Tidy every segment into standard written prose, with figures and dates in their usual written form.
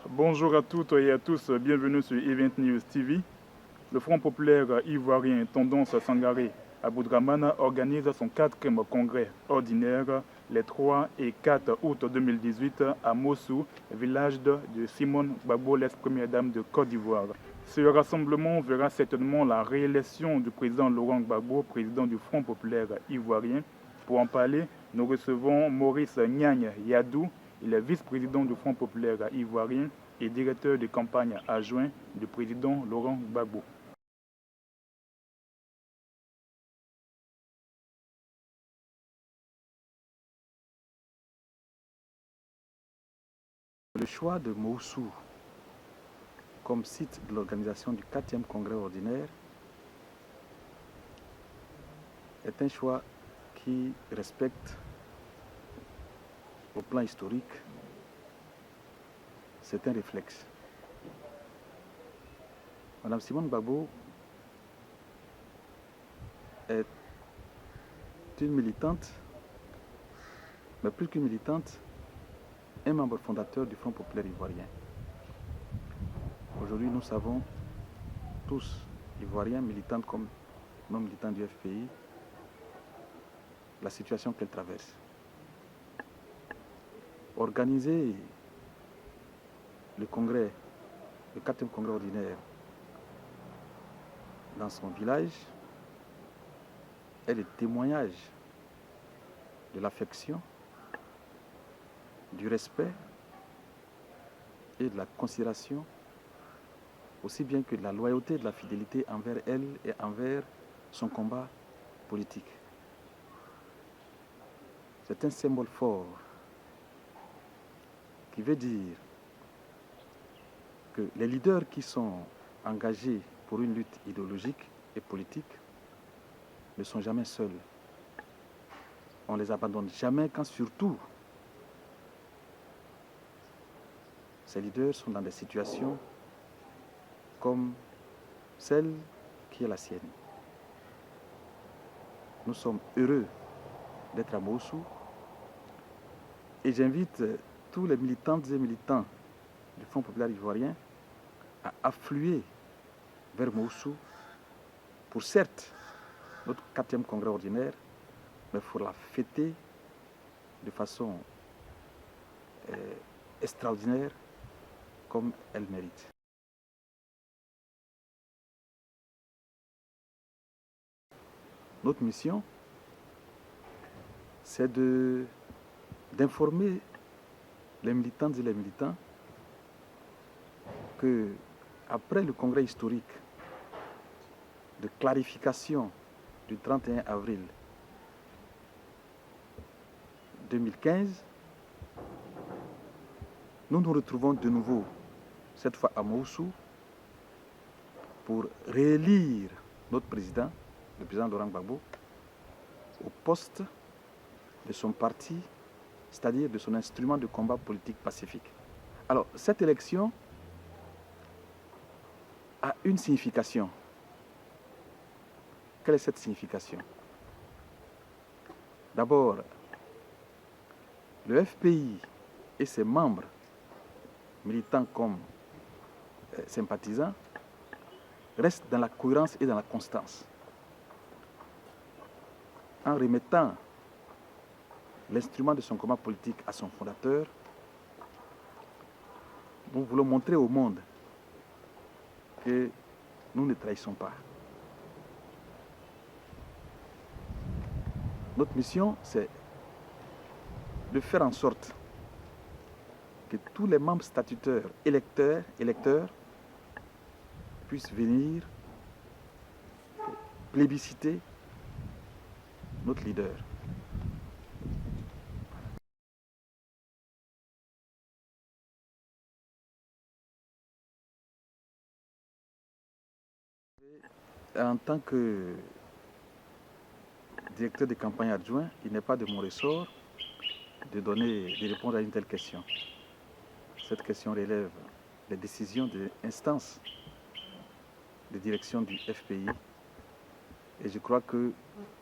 Bonjour à toutes et à tous, bienvenue sur Event News TV. Le Front populaire ivoirien Tendance Sangaré à Boudramana organise son 4e congrès ordinaire les 3 et 4 août 2018 à Mossou, village de Simone Gbagbo, l'ex-première dame de Côte d'Ivoire. Ce rassemblement verra certainement la réélection du président Laurent Gbagbo, président du Front populaire ivoirien. Pour en parler, nous recevons Maurice Nyagne Yadou, il est vice-président du Front populaire ivoirien et directeur de campagne adjoint du président Laurent Gbagbo. Le choix de Mossou comme site de l'organisation du 4e congrès ordinaire est un choix qui respecte au plan historique certains réflexes. Madame Simone Gbagbo est une militante, mais plus qu'une militante, un membre fondateur du Front populaire ivoirien. Aujourd'hui, nous savons tous, ivoiriens, militants comme non militants du FPI, la situation qu'elle traverse. Organiser le congrès, le 4e congrès ordinaire dans son village est le témoignage de l'affection, du respect et de la considération, aussi bien que de la loyauté et de la fidélité envers elle et envers son combat politique. C'est un symbole fort qui veut dire que les leaders qui sont engagés pour une lutte idéologique et politique ne sont jamais seuls. On ne les abandonne jamais quand surtout ces leaders sont dans des situations comme celle qui est la sienne. Nous sommes heureux d'être à Mossou et j'invite tous les militantes et militants du Front populaire ivoirien à affluer vers Mossou pour certes notre 4e congrès ordinaire, mais pour la fêter de façon extraordinaire comme elle mérite. Notre mission, c'est d'informer les militantes et les militants que, après le congrès historique de clarification du 31 avril 2015, nous nous retrouvons de nouveau, cette fois à Mossou, pour réélire notre président, le président Laurent Gbagbo, au poste de son parti, c'est-à-dire de son instrument de combat politique pacifique. Alors, cette élection a une signification. Quelle est cette signification? D'abord, le FPI et ses membres, militants comme sympathisants, restent dans la cohérence et dans la constance. En remettant l'instrument de son combat politique à son fondateur, nous voulons montrer au monde que nous ne trahissons pas. Notre mission, c'est de faire en sorte que tous les membres statutaires électeurs puissent venir plébisciter notre leader. En tant que directeur de campagne adjoint, il n'est pas de mon ressort de répondre à une telle question. Cette question relève des décisions des instances de direction du FPI. Et je crois que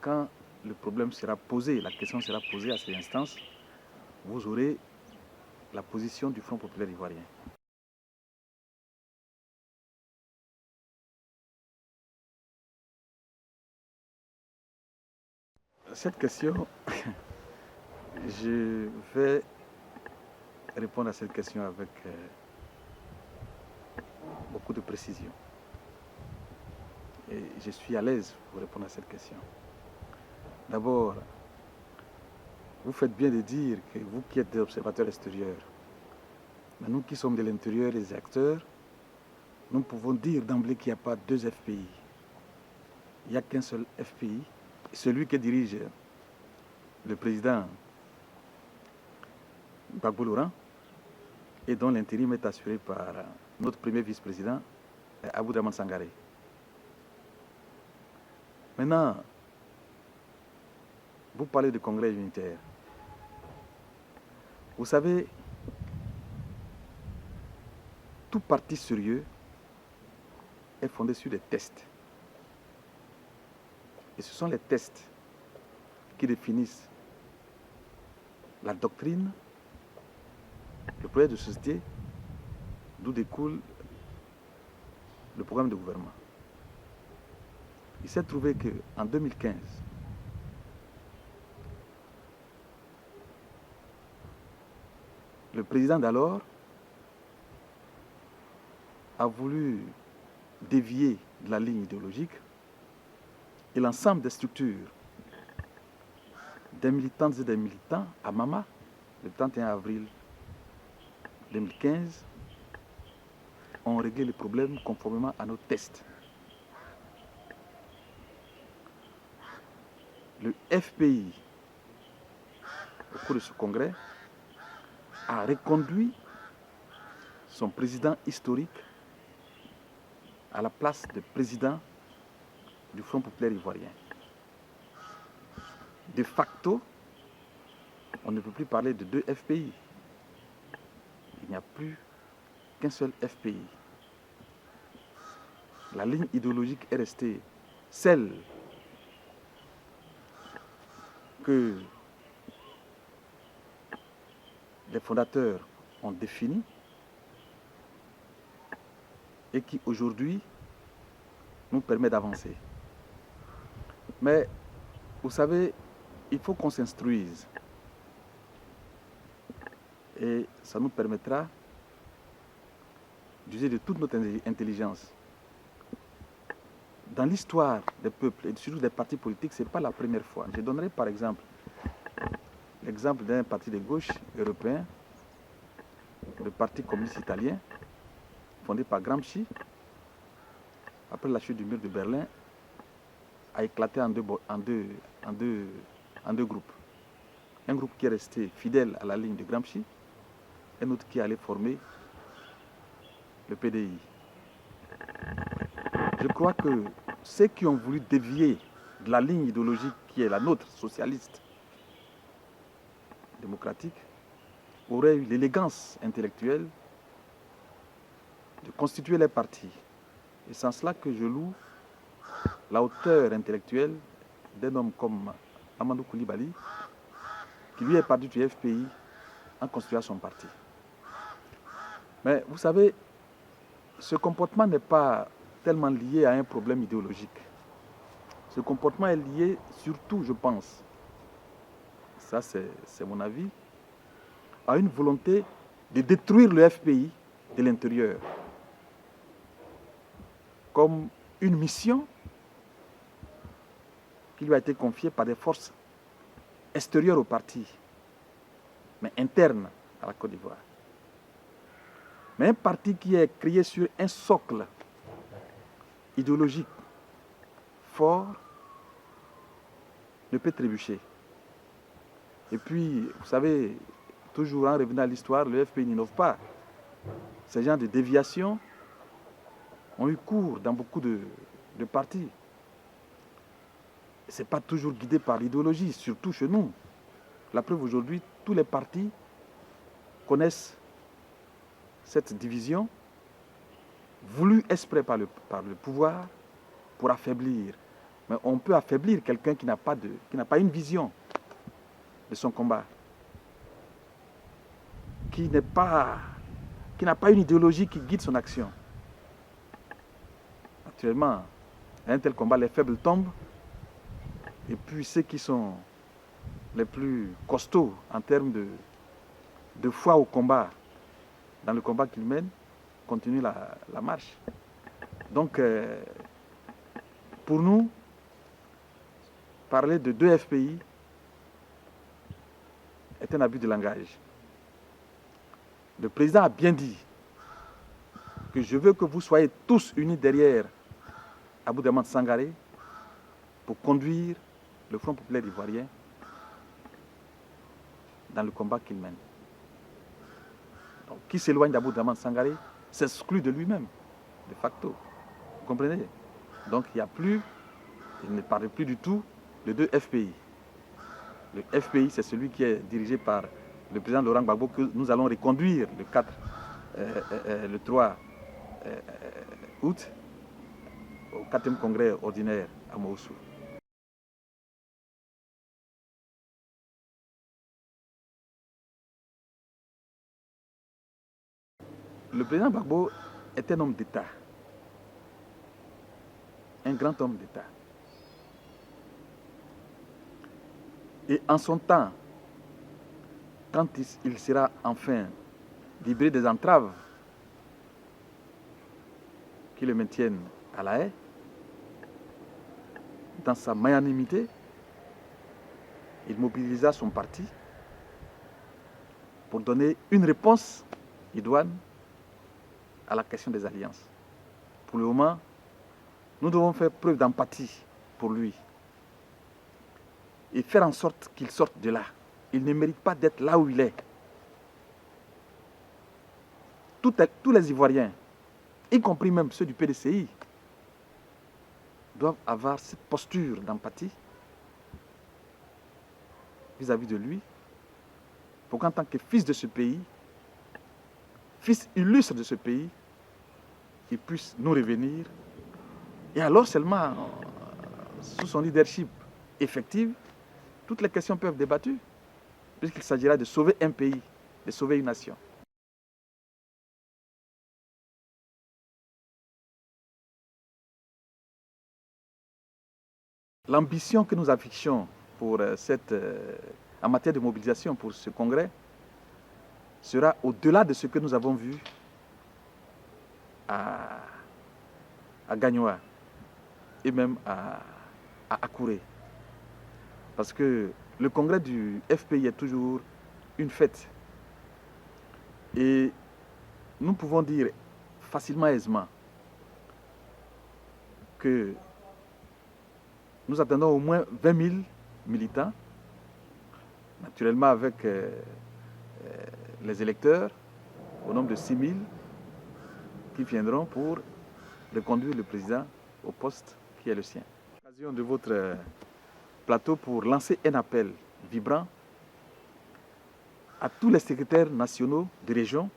quand le problème sera posé, la question sera posée à ces instances, vous aurez la position du Front populaire ivoirien. Cette question, je vais répondre à cette question avec beaucoup de précision. Et je suis à l'aise pour répondre à cette question. D'abord, vous faites bien de dire que vous qui êtes des observateurs extérieurs, mais nous qui sommes de l'intérieur, les acteurs, nous pouvons dire d'emblée qu'il n'y a pas deux FPI. Il n'y a qu'un seul FPI, celui que dirige le président Gbagbo Laurent et dont l'intérim est assuré par notre premier vice-président, Aboudraman Sangaré. Maintenant, vous parlez de congrès unitaire. Vous savez, tout parti sérieux est fondé sur des tests. Et ce sont les tests qui définissent la doctrine, le projet de société, d'où découle le programme de gouvernement. Il s'est trouvé qu'en 2015, le président d'alors a voulu dévier de la ligne idéologique et l'ensemble des structures des militantes et des militants à Mama, le 31 avril 2015, ont réglé les problèmes conformément à nos tests. Le FPI, au cours de ce congrès, a reconduit son président historique à la place de président du Front populaire ivoirien. De facto, on ne peut plus parler de deux FPI. Il n'y a plus qu'un seul FPI. La ligne idéologique est restée celle que les fondateurs ont définie et qui aujourd'hui nous permet d'avancer. Mais vous savez, il faut qu'on s'instruise et ça nous permettra d'user de toute notre intelligence. Dans l'histoire des peuples et surtout des partis politiques, ce n'est pas la première fois. Je donnerai par exemple l'exemple d'un parti de gauche européen, le Parti communiste italien, fondé par Gramsci, après la chute du mur de Berlin, a éclaté en deux groupes. Un groupe qui est resté fidèle à la ligne de Gramsci, un autre qui allait former le PDI. Je crois que ceux qui ont voulu dévier de la ligne idéologique qui est la nôtre, socialiste, démocratique, auraient eu l'élégance intellectuelle de constituer les partis. Et c'est en cela que je loue la hauteur intellectuelle d'un homme comme Amadou Koulibaly, qui lui est parti du FPI en constituant son parti. Mais vous savez, ce comportement n'est pas tellement lié à un problème idéologique. Ce comportement est lié surtout, je pense, ça c'est mon avis, à une volonté de détruire le FPI de l'intérieur comme une mission qui lui a été confiée par des forces extérieures au parti, mais internes à la Côte d'Ivoire. Mais un parti qui est créé sur un socle idéologique fort ne peut trébucher. Et puis, vous savez, toujours en revenant à l'histoire, le FPI n'innove pas. Ces genres de déviations ont eu cours dans beaucoup de partis. Ce n'est pas toujours guidé par l'idéologie, surtout chez nous. La preuve aujourd'hui, tous les partis connaissent cette division voulue exprès par le pouvoir pour affaiblir Mais on peut affaiblir quelqu'un qui n'a pas une vision de son combat, qui n'a pas une idéologie qui guide son action. Actuellement, à un tel combat, les faibles tombent, et puis ceux qui sont les plus costauds en termes de foi au combat, dans le combat qu'ils mènent, continuent la marche. Donc, pour nous, parler de 2 FPI est un abus de langage. Le président a bien dit que je veux que vous soyez tous unis derrière Aboudraman Sangaré pour conduire le Front populaire ivoirien dans le combat qu'il mène. Donc, qui s'éloigne d'Aboudraman Sangaré s'exclut de lui-même, de facto. Vous comprenez? Donc il ne parle plus du tout de 2 FPI. Le FPI, c'est celui qui est dirigé par le président Laurent Gbagbo, que nous allons reconduire le 3 août au 4e congrès ordinaire à Moussou. Le président Gbagbo est un homme d'État, un grand homme d'État. Et en son temps, quand il sera enfin libéré des entraves qui le maintiennent à la haie, dans sa magnanimité, il mobilisa son parti pour donner une réponse idoine à la question des alliances. Pour le moment, nous devons faire preuve d'empathie pour lui et faire en sorte qu'il sorte de là. Il ne mérite pas d'être là où il est. Tous les Ivoiriens, y compris même ceux du PDCI, doivent avoir cette posture d'empathie vis-à-vis de lui, pour qu'en tant que fils de ce pays, fils illustre de ce pays, il puisse nous revenir. Et alors seulement, sous son leadership effectif, toutes les questions peuvent être débattues, puisqu'il s'agira de sauver un pays, de sauver une nation. L'ambition que nous affichons pour en matière de mobilisation pour ce congrès sera au-delà de ce que nous avons vu à Gagnoa et même à Akouré. Parce que le congrès du FPI est toujours une fête. Et nous pouvons dire facilement, aisément, que nous attendons au moins 20 000 militants, naturellement avec les électeurs, au nombre de 6 000, qui viendront pour reconduire le président au poste qui est le sien. L'occasion de votre plateau pour lancer un appel vibrant à tous les secrétaires nationaux de région,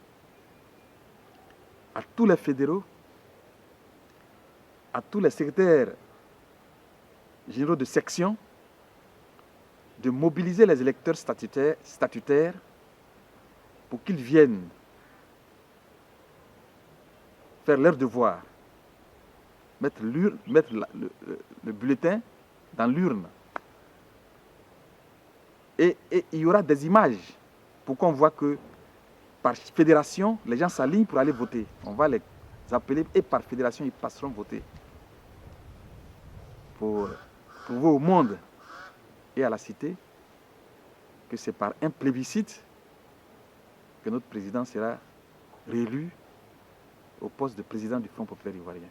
à tous les fédéraux, à tous les secrétaires généraux de section, de mobiliser les électeurs statutaires pour qu'ils viennent faire leur devoir, mettre le bulletin dans l'urne. Et il y aura des images pour qu'on voit que par fédération, les gens s'alignent pour aller voter. On va les appeler et par fédération, ils passeront voter. Pour prouver au monde et à la cité que c'est par un plébiscite que notre président sera réélu au poste de président du Front populaire ivoirien.